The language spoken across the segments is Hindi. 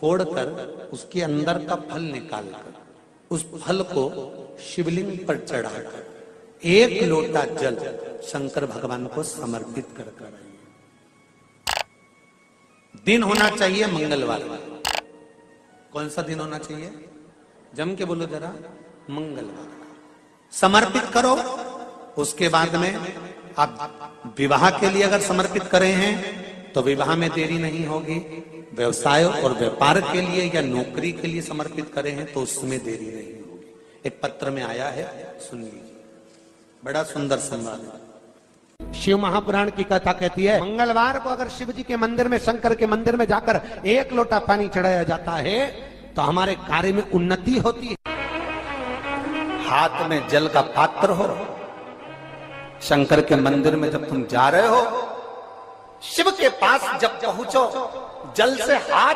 फोड़कर उसके अंदर का फल निकालकर उस फल को शिवलिंग पर चढ़ाकर 1 लोटा जल शंकर भगवान को समर्पित कर कर दिन होना चाहिए मंगलवार। कौन सा दिन होना चाहिए? जम के बोलो जरा, मंगलवार। समर्पित करो। उसके बाद में आप विवाह के लिए अगर समर्पित करे हैं तो विवाह में देरी नहीं होगी। व्यवसाय और व्यापार के लिए या नौकरी के लिए समर्पित करे हैं तो उसमें देरी नहीं होगी। एक पत्र में आया है, सुन लीजिए, बड़ा सुंदर संवाद है। शिव महापुराण की कथा कहती है, मंगलवार को अगर शिव जी के मंदिर में, शंकर के मंदिर में जाकर 1 लोटा पानी चढ़ाया जाता है तो हमारे कार्य में उन्नति होती है। हाथ में जल का पात्र हो, शंकर के मंदिर में जब तुम जा रहे हो, शिव के पास जब पहुंचो, जल से हाथ,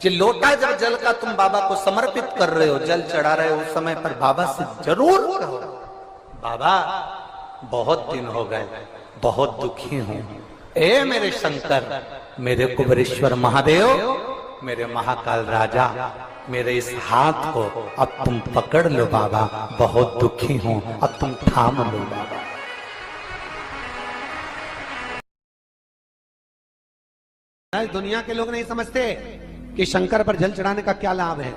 ये लोटा जब जल का तुम बाबा को समर्पित कर रहे हो, जल चढ़ा रहे हो, उस समय पर बाबा से जरूर कहो, बाबा बहुत दिन हो गए, बहुत दुखी हूं, ए मेरे शंकर, मेरे कुबेरेश्वर महादेव, मेरे महाकाल राजा, मेरे इस हाथ को अब तुम पकड़ लो बाबा, बहुत दुखी हूं, अब तुम थाम लो बाबा। दुनिया के लोग नहीं समझते कि शंकर पर जल चढ़ाने का क्या लाभ है।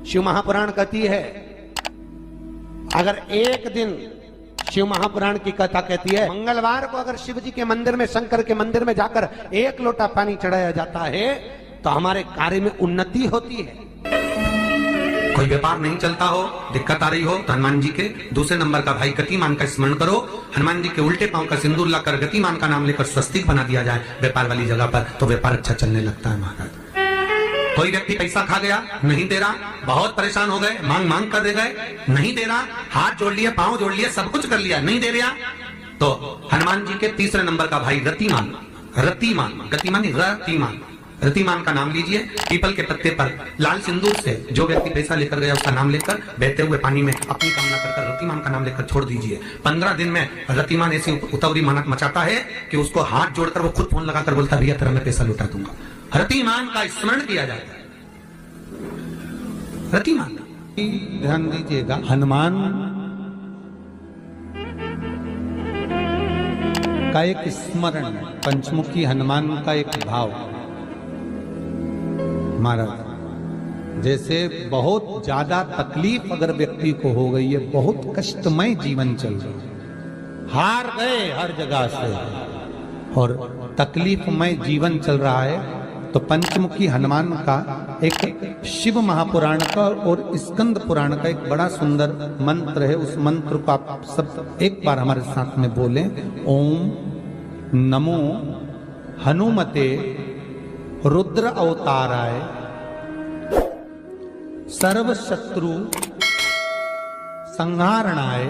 शिव महापुराण कहती है, अगर एक दिन, शिव महापुराण की कथा कहती है, मंगलवार को अगर शिव जी के मंदिर में, शंकर के मंदिर में जाकर 1 लोटा पानी चढ़ाया जाता है तो हमारे कार्य में उन्नति होती है। कोई व्यापार नहीं चलता हो, दिक्कत आ रही हो तो हनुमान जी के दूसरे नंबर का भाई गतिमान का स्मरण करो। हनुमान जी के उल्टे पांव का सिंदूर लाकर गतिमान का नाम लेकर स्वस्तिक बना दिया जाए व्यापार वाली जगह पर, तो व्यापार अच्छा चलने लगता है महाराज। कोई व्यक्ति पैसा खा गया, नहीं दे रहा, बहुत परेशान हो गए, मांग मांग कर दे गए, नहीं दे रहा, हाथ जोड़ लिया, पांव जोड़ लिया, सब कुछ कर लिया, नहीं दे रहा, तो हनुमान जी के तीसरे नंबर का भाई रतिमान, रतिमान, गतिमान, रतिमान, रतिमान का नाम लीजिए। पीपल के पत्ते पर लाल सिंदूर से जो व्यक्ति पैसा लेकर गया उसका नाम लेकर बहते हुए पानी में अपनी कामना कर रतिमान का नाम लेकर छोड़ दीजिए। 15 दिन में रतिमान ऐसी उतावली मानत मचाता है कि उसको हाथ जोड़कर वो खुद फोन लगाकर बोलता है, भैया तेरा मैं पैसा लौटा दूंगा। रतिमान का स्मरण किया जाता है। रतिमान, ध्यान दीजिएगा, हनुमान का एक स्मरण, पंचमुखी हनुमान का एक भाव। महाराज, जैसे बहुत ज्यादा तकलीफ अगर व्यक्ति को हो गई है, बहुत कष्टमय जीवन चल रहा है, हार गए हर जगह से और तकलीफमय जीवन चल रहा है, तो पंचमुखी हनुमान का एक शिव महापुराण का और स्कंद पुराण का एक बड़ा सुंदर मंत्र है। उस मंत्र को आप सब एक बार हमारे साथ में बोलें। ओम नमो हनुमते रुद्र अवताराय सर्व शत्रु संहारणाय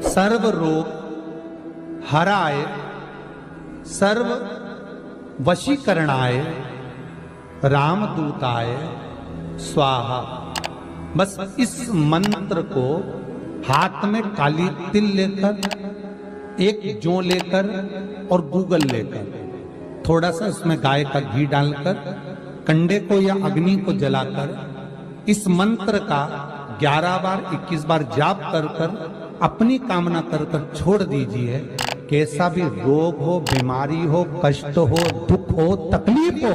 सर्व रोग हराय सर्व वशीकरणाय रामदूताय स्वाहा। बस इस मंत्र को हाथ में काली तिल लेकर, एक जौ लेकर और गूगल लेकर, थोड़ा सा उसमें गाय का घी डालकर, कंडे को या अग्नि को जलाकर इस मंत्र का 11 बार 21 बार जाप कर कर अपनी कामना कर कर छोड़ दीजिए। कैसा भी रोग हो, बीमारी हो, कष्ट हो, दुख हो, तकलीफ हो,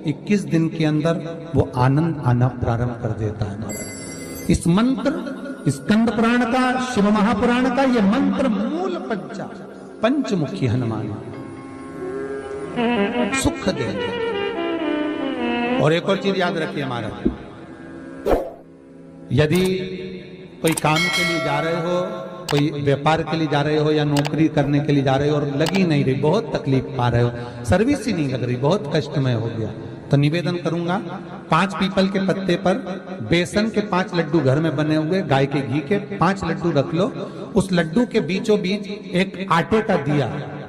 21 दिन के अंदर वो आनंद आना प्रारंभ कर देता है। इस मंत्र, स्कंद पुराण का, शिव महापुराण का ये मंत्र मूल पंचमुखी हनुमान सुख दे। और एक और चीज याद रखिए महाराज, यदि कोई काम के लिए जा रहे हो, कोई व्यापार के लिए जा रहे हो या नौकरी करने के लिए जा रहे हो और लगी नहीं रही, बहुत तकलीफ पा रहे हो, सर्विस ही नहीं लग रही, बहुत कष्टमय हो गया, तो निवेदन करूंगा 5 पीपल के पत्ते पर बेसन के 5 लड्डू घर में बने हुए, गाय के घी के 5 लड्डू रख लो। उस लड्डू के बीचों बीच एक आटे का दिया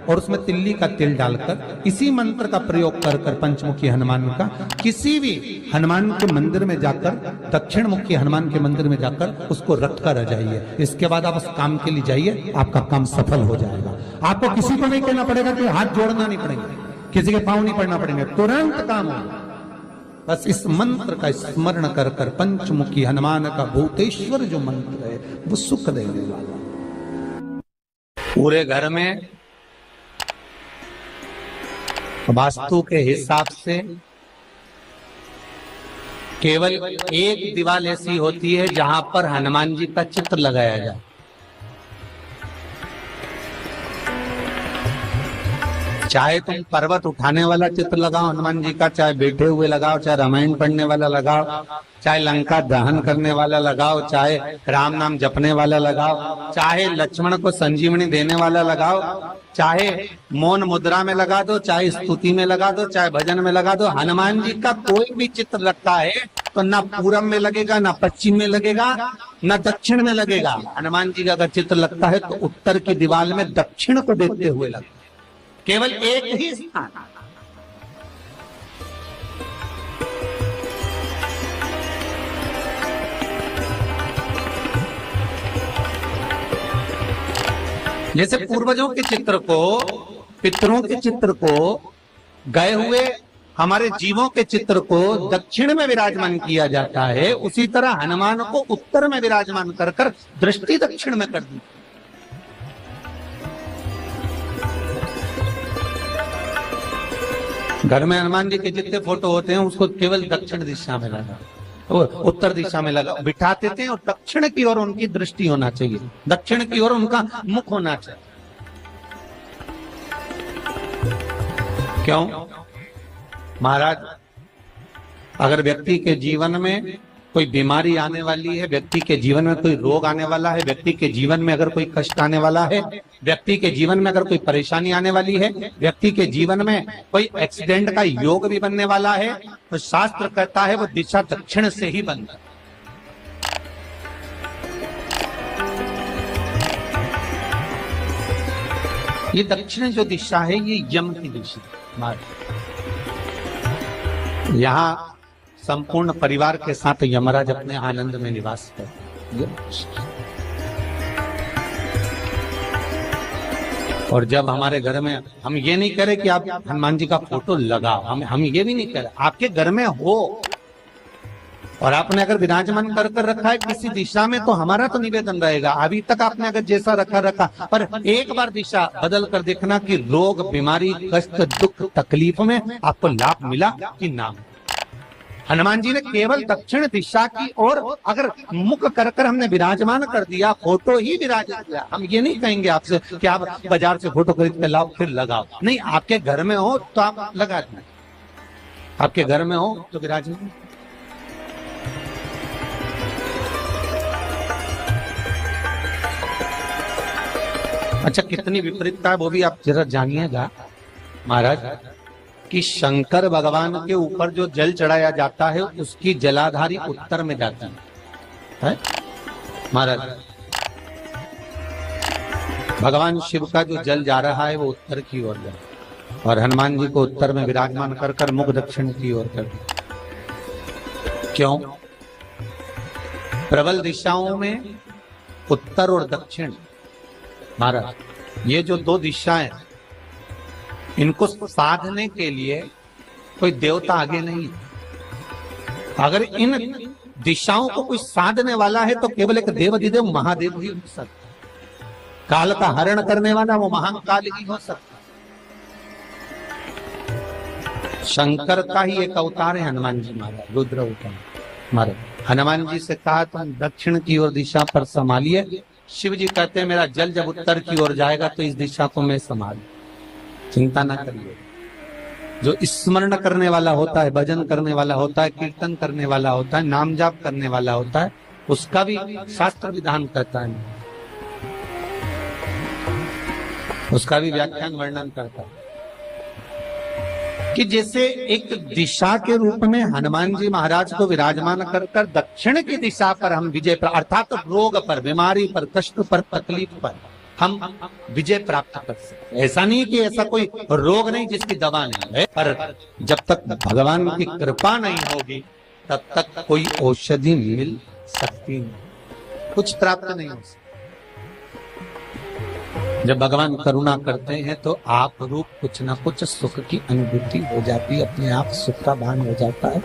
और उसमें तिल्ली का तिल डालकर इसी मंत्र का प्रयोग कर कर पंचमुखी हनुमान का किसी भी हनुमान के मंदिर में जाकर, दक्षिण मुखी हनुमान के मंदिर में जाकर उसको रख कर आ जाइए। इसके बाद आप उस काम के लिए जाइए, आपका काम सफल हो जाएगा। आपको किसी को नहीं कहना पड़ेगा कि हाथ जोड़ना नहीं पड़ेगा, किसी के पांव नहीं पड़ना पड़ेंगे, तुरंत काम होगा। बस इस मंत्र का स्मरण कर कर पंचमुखी हनुमान का भूतेश्वर जो मंत्र है वो सुख देने वाला। पूरे घर में वास्तु के हिसाब से केवल एक दीवार ऐसी होती है जहां पर हनुमान जी का चित्र लगाया जाए। चाहे तुम पर्वत उठाने वाला चित्र लगाओ हनुमान जी का, चाहे बैठे हुए लगाओ, चाहे रामायण पढ़ने वाला लगाओ, चाहे लंका दहन करने वाला लगाओ, चाहे राम नाम जपने वाला लगाओ, चाहे लक्ष्मण को संजीवनी देने वाला लगाओ, चाहे मौन मुद्रा में लगा दो, चाहे स्तुति में लगा दो, चाहे भजन में लगा दो। हनुमान जी का कोई भी चित्र लगता है तो ना पूरब में लगेगा, ना पश्चिम में लगेगा, ना दक्षिण में लगेगा। हनुमान जी का अगर चित्र लगता है तो उत्तर की दीवार में दक्षिण को देखते हुए लगता है, केवल एक ही स्थान। जैसे पूर्वजों के चित्र को, पितरों के चित्र को, गए हुए हमारे जीवों के चित्र को दक्षिण में विराजमान किया जाता है, उसी तरह हनुमान को उत्तर में विराजमान कर कर दृष्टि दक्षिण में कर दी। घर में हनुमान जी के जितने फोटो होते हैं उसको केवल दक्षिण दिशा में लगा, उत्तर दिशा में लगा बिठाते थे, और दक्षिण की ओर उनकी दृष्टि होना चाहिए, दक्षिण की ओर उनका मुख होना चाहिए। क्यों महाराज? अगर व्यक्ति के जीवन में कोई बीमारी आने वाली है, व्यक्ति के जीवन में कोई रोग आने वाला है, व्यक्ति के जीवन में अगर कोई कष्ट आने वाला है, व्यक्ति के जीवन में अगर कोई परेशानी आने वाली है, व्यक्ति के जीवन में कोई एक्सीडेंट का योग भी बनने वाला है, तो शास्त्र कहता है वो दिशा दक्षिण से ही बनता है। ये दक्षिण जो दिशा है ये यम की दिशा। यहाँ संपूर्ण परिवार के साथ यमराज अपने आनंद में निवास करते। और जब हमारे घर में, हम ये नहीं कह रहे कि आप हनुमान जी का फोटो लगाओ, हम ये भी नहीं कह रहे, आपके घर में हो और आपने अगर विराजमान कर कर रखा है किसी दिशा में, तो हमारा तो निवेदन रहेगा, अभी तक आपने अगर जैसा रखा, पर एक बार दिशा बदल कर देखना कि रोग, बीमारी, कष्ट, दुख, तकलीफ में आपको लाभ मिला कि ना। हनुमान जी ने केवल दक्षिण दिशा की ओर अगर मुख कर कर हमने विराजमान कर दिया, फोटो ही विराजित किया। हम ये नहीं कहेंगे आपसे कि आप बाजार से फोटो खरीद के लाओ फिर लगाओ, नहीं, आपके घर में हो तो आप लगा दें, आपके घर में हो तो विराजमान। अच्छा, कितनी विपरीतता है वो भी आप जरा जानिएगा महाराज, कि शंकर भगवान के ऊपर जो जल चढ़ाया जाता है उसकी जलाधारी उत्तर में जाती है महाराज। भगवान शिव का जो जल जा रहा है वो उत्तर की ओर जा, और हनुमान जी को उत्तर में विराजमान कर कर मुख दक्षिण की ओर कर। क्यों? प्रबल दिशाओं में उत्तर और दक्षिण महाराज, ये जो दो दिशाएं, इनको साधने के लिए कोई देवता आगे नहीं। अगर इन दिशाओं को कोई साधने वाला है तो केवल एक देवाधिदेव महादेव ही हो सकता। काल का हरण करने वाला वो महाकाल ही हो सकता। शंकर का ही एक अवतार है हनुमान जी महाराज, रुद्र अवतार महाराज। हनुमान जी से कहा तुम दक्षिण की ओर दिशा पर संभालिए, शिव जी कहते हैं मेरा जल जब उत्तर की ओर जाएगा तो इस दिशा को मैं संभाल, चिंता ना करिए। जो स्मरण करने वाला होता है, भजन करने वाला होता है, कीर्तन करने वाला होता है, नाम जाप करने वाला होता है, उसका भी शास्त्र विधान करता है, उसका भी व्याख्यान वर्णन करता है कि जैसे एक दिशा के रूप में हनुमान जी महाराज को विराजमान कर कर दक्षिण की दिशा पर हम विजय, अर्थात रोग पर, बीमारी पर, कष्ट पर, तकलीफ पर हम विजय प्राप्त कर सकते। ऐसा नहीं कि ऐसा कोई रोग नहीं जिसकी दवा नहीं है, पर जब तक भगवान की कृपा नहीं होगी तब तक कोई औषधि मिल सकती नहीं, कुछ प्राप्त नहीं हो सकता। जब भगवान करुणा करते हैं तो आप रूप कुछ ना कुछ सुख की अनुभूति हो जाती है, अपने आप सुख का भान हो जाता है।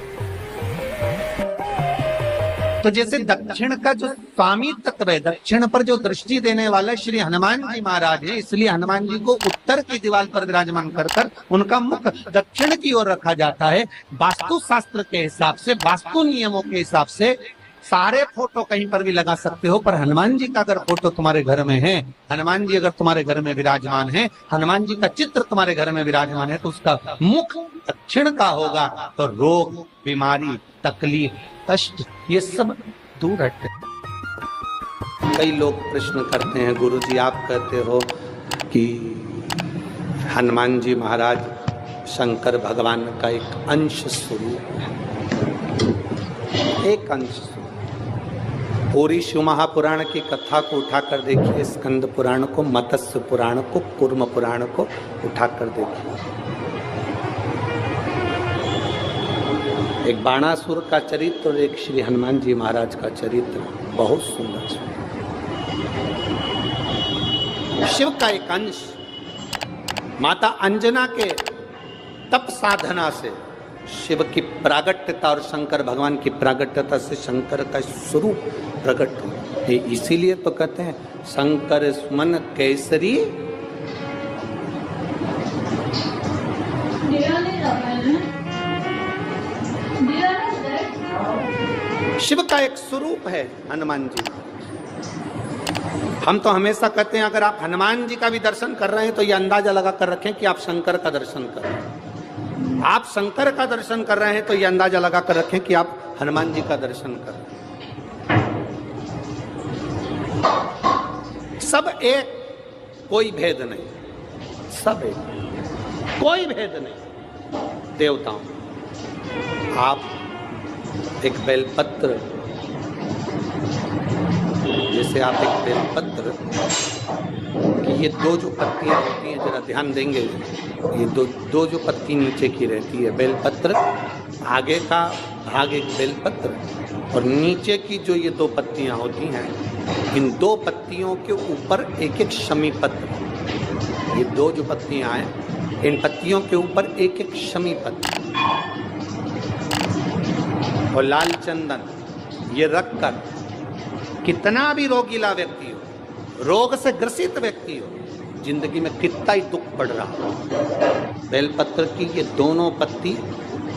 तो जैसे दक्षिण का जो स्वामी तत्व है, दक्षिण पर जो दृष्टि देने वाला श्री हनुमान जी महाराज है, इसलिए हनुमान जी को उत्तर की दीवार पर विराजमान कर कर उनका मुख दक्षिण की ओर रखा जाता है। वास्तु शास्त्र के हिसाब से, वास्तु नियमों के हिसाब से सारे फोटो कहीं पर भी लगा सकते हो, पर हनुमान जी का अगर फोटो तुम्हारे घर में है, हनुमान जी अगर तुम्हारे घर में विराजमान है, हनुमान जी का चित्र तुम्हारे घर में विराजमान है, तो उसका मुख दक्षिण का होगा, तो रोग, बीमारी, तकलीफ, कष्ट ये सब दूर हटते। कई लोग प्रश्न करते हैं, गुरुजी आप कहते हो कि हनुमान जी महाराज शंकर भगवान का एक अंश स्वरूप है, एक अंश स्वरूप। पूरी शिव महापुराण की कथा को उठाकर देखिए, स्कंद पुराण को, मत्स्य पुराण को, कूर्म पुराण को उठाकर देखिए। एक बाणासुर का चरित्र और एक श्री हनुमान जी महाराज का चरित्र बहुत सुंदर। शिव का एक अंश माता अंजना के तप साधना से शिव की प्रागट्यता और शंकर भगवान की प्रागट्यता से शंकर का स्वरूप प्रकट हो। इसीलिए तो कहते हैं शंकर सुमन केसरी। शिव का एक स्वरूप है हनुमान जी। हम तो हमेशा कहते हैं अगर आप हनुमान जी का भी दर्शन कर रहे हैं तो ये अंदाजा लगा कर रखें कि आप शंकर का दर्शन कर रहे हैं। आप शंकर का दर्शन कर रहे हैं तो ये अंदाजा लगा कर रखें कि आप हनुमान जी का दर्शन कर रहे हैं। सब एक, कोई भेद नहीं, सब एक, कोई भेद नहीं। देवताओं, आप एक बेलपत्र, जैसे आप एक बेलपत्र कि ये दो जो पत्तियां होती हैं, जरा ध्यान देंगे, ये दो जो पत्ती नीचे की रहती है बेलपत्र, आगे का भाग एक बेलपत्र और नीचे की जो ये दो पत्तियां होती हैं, इन दो पत्तियों के ऊपर एक एक शमी पत्र। ये दो जो पत्तियां हैं, इन पत्तियों के ऊपर एक एक शमी पत्र और लाल चंदन ये रखकर कितना भी रोगीला व्यक्ति हो, रोग से ग्रसित व्यक्ति हो, जिंदगी में कितना ही दुख पड़ रहा हो, बेलपत्र की ये दोनों पत्ती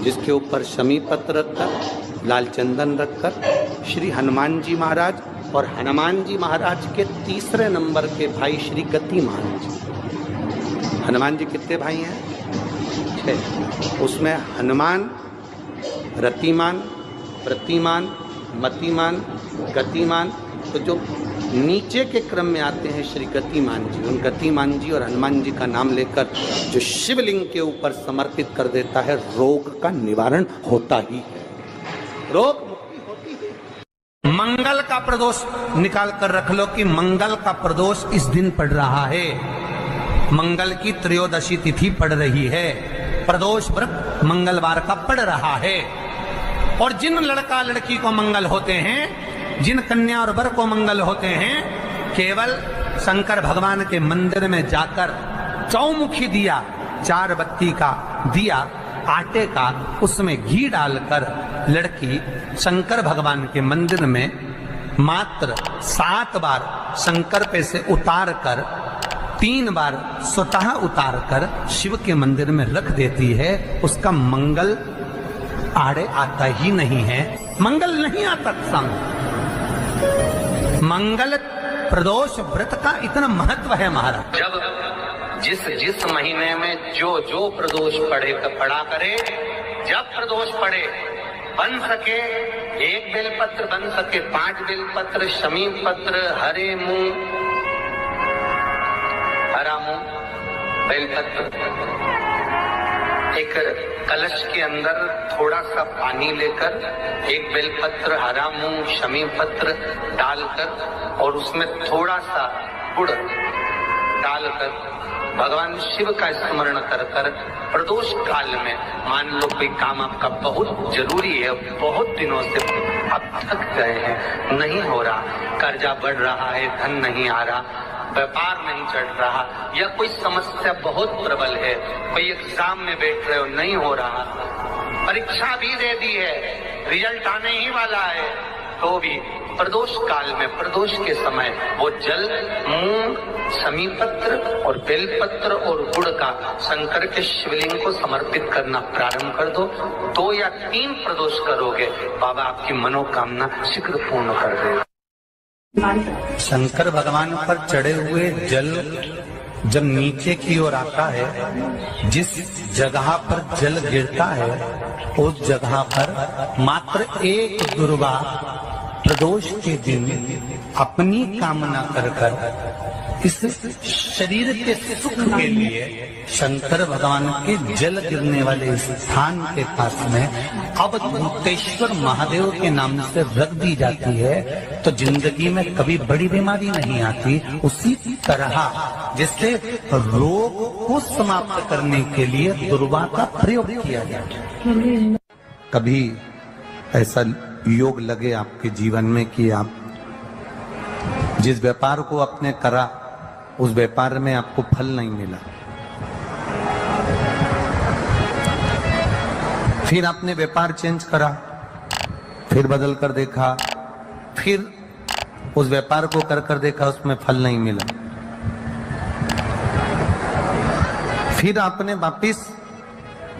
जिसके ऊपर शमी पत्र रखकर, लाल चंदन रखकर श्री हनुमान जी महाराज और हनुमान जी महाराज के तीसरे नंबर के भाई श्री गतिमान जी। हनुमान जी कितने भाई हैं? 6। उसमें हनुमान, रतिमान, प्रतिमान, मतिमान, गतिमान, तो जो नीचे के क्रम में आते हैं श्री गतिमान जी, उन गतिमान जी और हनुमान जी का नाम लेकर जो शिवलिंग के ऊपर समर्पित कर देता है, रोग का निवारण होता ही है, रोग मुक्ति होती है। मंगल का प्रदोष निकाल कर रख लो कि मंगल का प्रदोष इस दिन पड़ रहा है, मंगल की त्रयोदशी तिथि पड़ रही है, प्रदोष व्रत मंगलवार का पड़ रहा है। और जिन लड़का लड़की को मंगल होते हैं, जिन कन्या और वर को मंगल होते हैं, केवल शंकर भगवान के मंदिर में जाकर चौमुखी दिया, 4 बत्ती का दिया आटे का, उसमें घी डालकर लड़की शंकर भगवान के मंदिर में मात्र 7 बार शंकर पे से उतार कर 3 बार स्वतः उतार कर शिव के मंदिर में रख देती है, उसका मंगल आड़े आता ही नहीं है, मंगल नहीं आता संग। मंगल प्रदोष व्रत का इतना महत्व है महाराज। जब जिस महीने में जो प्रदोष पड़ा करे, जब प्रदोष पड़े, बन सके 1 बेलपत्र, बन सके 5 बेलपत्र, शमी पत्र, हरे मूंग, हरा मूंग, बेलपत्र, एक कलश के अंदर थोड़ा सा पानी लेकर 1 बेलपत्र, हरा मूंग, शमी पत्र डालकर और उसमें थोड़ा सा गुड़ डालकर भगवान शिव का स्मरण कर कर प्रदोष काल में, मान लो कोई काम आपका बहुत जरूरी है, बहुत दिनों से आप थक गए हैं, नहीं हो रहा, कर्जा बढ़ रहा है, धन नहीं आ रहा, व्यापार नहीं चढ़ रहा, या कोई समस्या बहुत प्रबल है, कोई एग्जाम में बैठ रहे हो नहीं हो रहा, परीक्षा भी दे दी है, रिजल्ट आने ही वाला है, तो भी प्रदोष काल में, प्रदोष के समय वो जल मूंग, समीपत्र और बेलपत्र और गुड़ का शंकर के शिवलिंग को समर्पित करना प्रारंभ कर दो। 2 या 3 प्रदोष करोगे, बाबा आपकी मनोकामना शीघ्र पूर्ण कर देगा। शंकर भगवान पर चढ़े हुए जल जब नीचे की ओर आता है, जिस जगह पर जल गिरता है उस जगह पर मात्र एक दुर्वा प्रदोष के दिन अपनी कामना कर इस शरीर के सुख के लिए शंकर भगवान के जल गिरने वाले स्थान के पास में अवधूतेश्वर महादेव के नाम से रख दी जाती है, तो जिंदगी में कभी बड़ी बीमारी नहीं आती। उसी तरह जिससे रोग को समाप्त करने के लिए दुर्वा का प्रयोग किया जाता है। कभी ऐसा योग लगे आपके जीवन में कि आप जिस व्यापार को आपने करा उस व्यापार में आपको फल नहीं मिला, फिर आपने व्यापार चेंज करा, फिर बदल कर देखा, फिर उस व्यापार को कर देखा, उसमें फल नहीं मिला, फिर आपने वापिस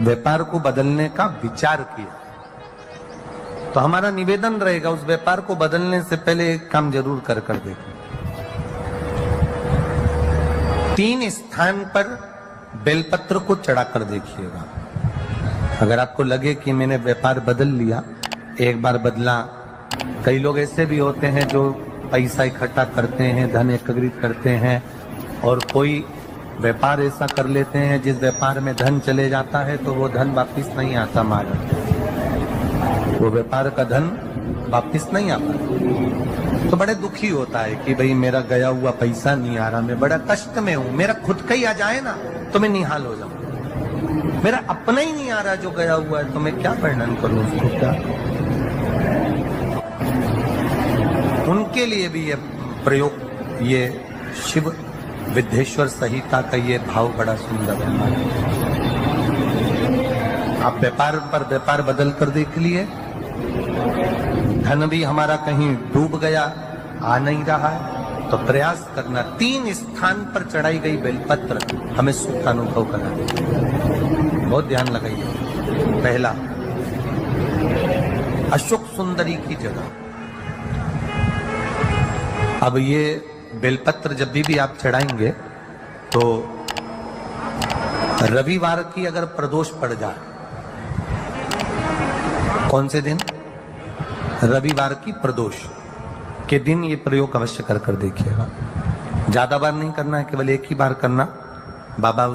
व्यापार को बदलने का विचार किया, तो हमारा निवेदन रहेगा उस व्यापार को बदलने से पहले एक काम जरूर कर देखो। 3 स्थान पर बेलपत्र को चढ़ा कर देखिएगा। अगर आपको लगे कि मैंने व्यापार बदल लिया, एक बार बदला, कई लोग ऐसे भी होते हैं जो पैसा इकट्ठा करते हैं, धन एकत्रित करते हैं, और कोई व्यापार ऐसा कर लेते हैं जिस व्यापार में धन चले जाता है तो वो धन वापिस नहीं आता, वो व्यापार का धन वापिस नहीं आता, तो बड़े दुखी होता है कि भाई मेरा गया हुआ पैसा नहीं आ रहा, मैं बड़ा कष्ट में हूं, मेरा खुद का ही आ जाए ना तो मैं निहाल हो जाऊं, मेरा अपना ही नहीं आ रहा जो गया हुआ है, तो मैं क्या वर्णन करूं उसको, क्या। उनके लिए भी ये प्रयोग, ये शिव विद्येश्वर संहिता का ये भाव बड़ा सुंदर है। आप व्यापार पर व्यापार बदल कर देख लिए, धन भी हमारा कहीं डूब गया, आ नहीं रहा है, तो प्रयास करना 3 स्थान पर चढ़ाई गई बेलपत्र हमें सुख का अनुभव करा दे। बहुत ध्यान लगाइए। पहला, अशोक सुंदरी की जगह। अब ये बेलपत्र जब भी आप चढ़ाएंगे तो रविवार की अगर प्रदोष पड़ जाए, कौन से दिन? रविवार की प्रदोष के दिन ये प्रयोग अवश्य कर देखिएगा। ज्यादा बार नहीं करना है, केवल एक ही बार करना, बाबा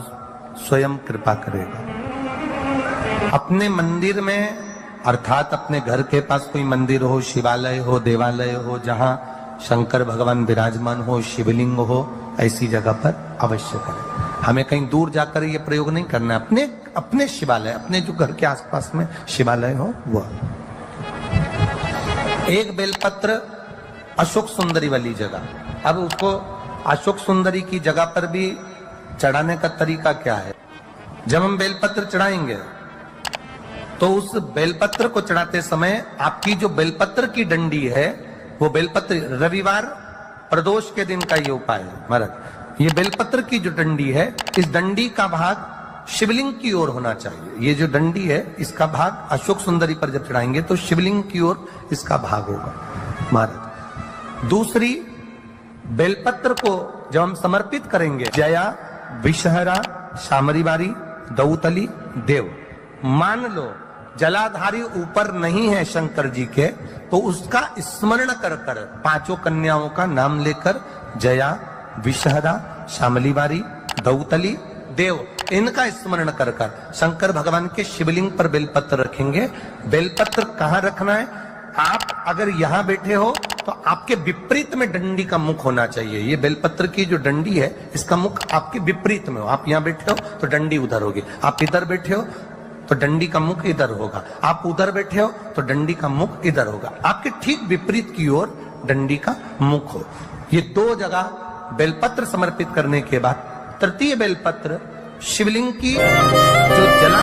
स्वयं कृपा करेगा। अपने मंदिर में, अर्थात अपने घर के पास कोई मंदिर हो, शिवालय हो, देवालय हो, जहां शंकर भगवान विराजमान हो, शिवलिंग हो, ऐसी जगह पर अवश्य करें। हमें कहीं दूर जाकर ये प्रयोग नहीं करना, अपने शिवालय, अपने जो घर के आसपास में शिवालय हो वह। एक बेलपत्र अशोक सुंदरी वाली जगह। अब उसको अशोक सुंदरी की जगह पर भी चढ़ाने का तरीका क्या है? जब हम बेलपत्र चढ़ाएंगे तो उस बेलपत्र को चढ़ाते समय आपकी जो बेलपत्र की डंडी है, वो बेलपत्र, रविवार प्रदोष के दिन का ये उपाय है महाराज। ये बेलपत्र की जो डंडी है, इस डंडी का भाग शिवलिंग की ओर होना चाहिए। ये जो डंडी है, इसका भाग अशोक सुंदरी पर जब चढ़ाएंगे तो शिवलिंग की ओर इसका भाग होगा महाराज। दूसरी, बेलपत्र को जब हम समर्पित करेंगे, जया, विषहरा, शामरीबारी, दौतली, देव, मान लो जलाधारी ऊपर नहीं है शंकर जी के, तो उसका स्मरण कर कर 5 कन्याओं का नाम लेकर जया, विषहरा, शामलीबारी, दौतली, देव, इनका स्मरण कर कर शंकर भगवान के शिवलिंग पर बेलपत्र रखेंगे। बेलपत्र कहाँ रखना है? आप अगर यहाँ बैठे हो तो आपके विपरीत में डंडी का मुख होना चाहिए। ये बेलपत्र की जो डंडी है, इसका मुख आपके विपरीत में हो। आप यहाँ बैठे हो तो डंडी उधर होगी, आप इधर बैठे हो तो डंडी का मुख इधर होगा, आप उधर बैठे हो तो डंडी का मुख इधर होगा। आपके ठीक विपरीत की ओर डंडी का मुख हो। ये 2 जगह बेलपत्र समर्पित करने के बाद तृतीय बेलपत्र शिवलिंग की जो जला